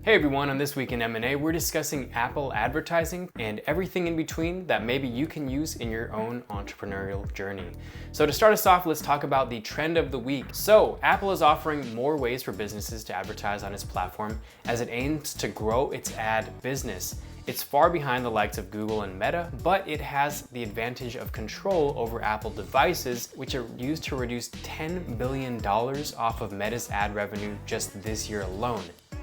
Hey everyone, on This Week in M&A, we're discussing Apple advertising and everything in between that maybe you can use in your own entrepreneurial journey. So to start us off, let's talk about the trend of the week. So Apple is offering more ways for businesses to advertise on its platform as it aims to grow its ad business. It's far behind the likes of Google and Meta, but it has the advantage of control over Apple devices, which are used to reduce $10 billion off of Meta's ad revenue just this year alone.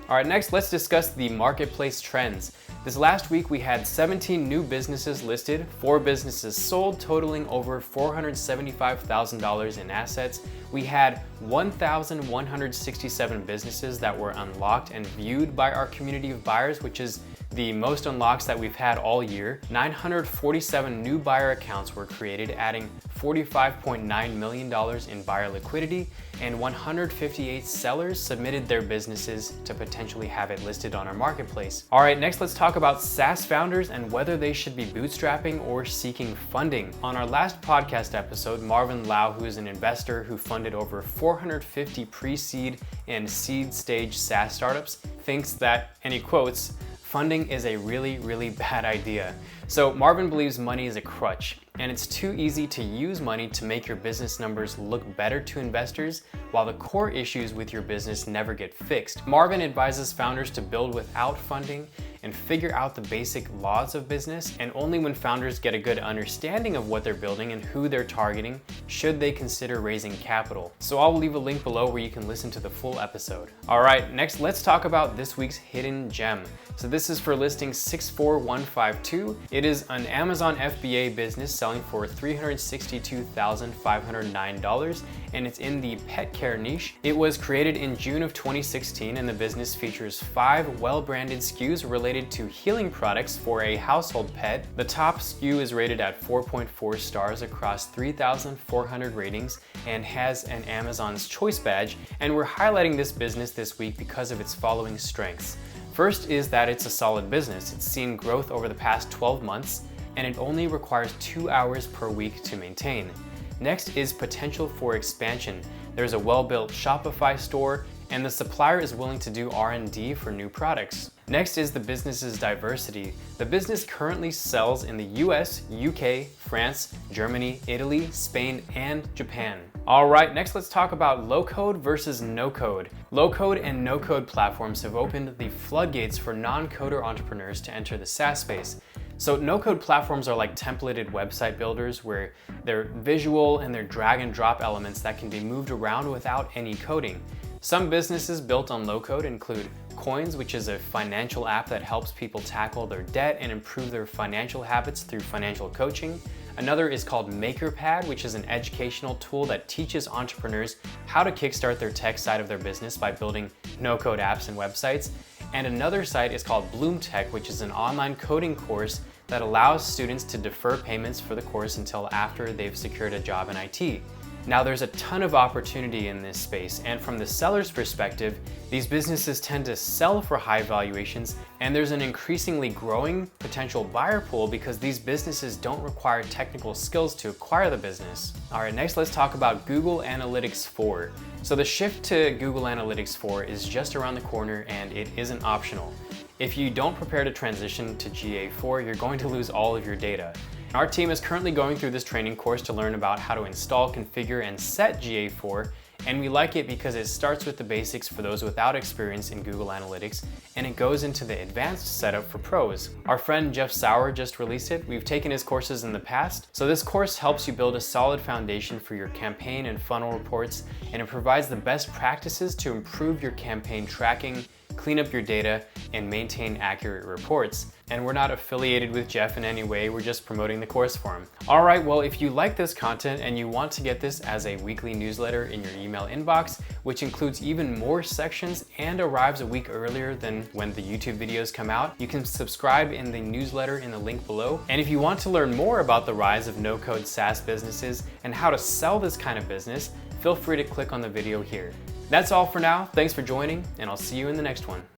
All right, next let's discuss the marketplace trends. This last week we had 17 new businesses listed, 4 businesses sold, totaling over $475,000 in assets. We had 1,167 businesses that were unlocked and viewed by our community of buyers, which is the most unlocks that we've had all year. 947 new buyer accounts were created, adding $45.9 million in buyer liquidity, and 158 sellers submitted their businesses to potentially have it listed on our marketplace. All right, next let's talk about SAS founders and whether they should be bootstrapping or seeking funding. On our last podcast episode, Marvin Lau, who is an investor who funded over 450 pre-seed and seed stage SaaS startups, thinks that, and he quotes, "Funding is a really bad idea." So Marvin believes money is a crutch, and it's too easy to use money to make your business numbers look better to investors, while the core issues with your business never get fixed. Marvin advises founders to build without funding and figure out the basic laws of business, and only when founders get a good understanding of what they're building and who they're targeting should they consider raising capital. So I'll leave a link below where you can listen to the full episode. All right, next let's talk about this week's hidden gem. So this is for listing 64152. It is an Amazon FBA business selling for $362,509, and it's in the pet care niche. It was created in June of 2016, and the business features 5 well-branded SKUs related to healing products for a household pet. The top SKU is rated at 4.4 stars across 3,400 ratings and has an Amazon's Choice badge, and we're highlighting this business this week because of its following strengths. First is that it's a solid business. It's seen growth over the past 12 months, and it only requires 2 hours per week to maintain. Next is potential for expansion. There's a well-built Shopify store, and the supplier is willing to do R&D for new products. Next is the business's diversity. The business currently sells in the US, UK, France, Germany, Italy, Spain, and Japan. All right, next let's talk about LowCode versus NoCode. LowCode and NoCode platforms have opened the floodgates for non-coder entrepreneurs to enter the SaaS space. So no-code platforms are like templated website builders where they're visual and they're drag and drop elements that can be moved around without any coding. Some businesses built on low-code include Coins, which is a financial app that helps people tackle their debt and improve their financial habits through financial coaching. Another is called MakerPad, which is an educational tool that teaches entrepreneurs how to kickstart their tech side of their business by building no-code apps and websites. And another site is called Bloom Tech, which is an online coding course that allows students to defer payments for the course until after they've secured a job in IT. Now there's a ton of opportunity in this space, and from the seller's perspective, these businesses tend to sell for high valuations, and there's an increasingly growing potential buyer pool because these businesses don't require technical skills to acquire the business. All right, next let's talk about Google Analytics 4. So the shift to Google Analytics 4 is just around the corner, and it isn't optional. If you don't prepare to transition to GA4, you're going to lose all of your data. Our team is currently going through this training course to learn about how to install, configure, and set GA4, and we like it because it starts with the basics for those without experience in Google Analytics, and it goes into the advanced setup for pros. Our friend Jeff Sauer just released it. We've taken his courses in the past, so this course helps you build a solid foundation for your campaign and funnel reports, and it provides the best practices to improve your campaign tracking, clean up your data, and maintain accurate reports. And we're not affiliated with Jeff in any way, we're just promoting the course for him. All right, well, if you like this content and you want to get this as a weekly newsletter in your email inbox, which includes even more sections and arrives a week earlier than when the YouTube videos come out, you can subscribe in the newsletter in the link below. And if you want to learn more about the rise of no-code SaaS businesses and how to sell this kind of business, feel free to click on the video here. That's all for now. Thanks for joining, and I'll see you in the next one.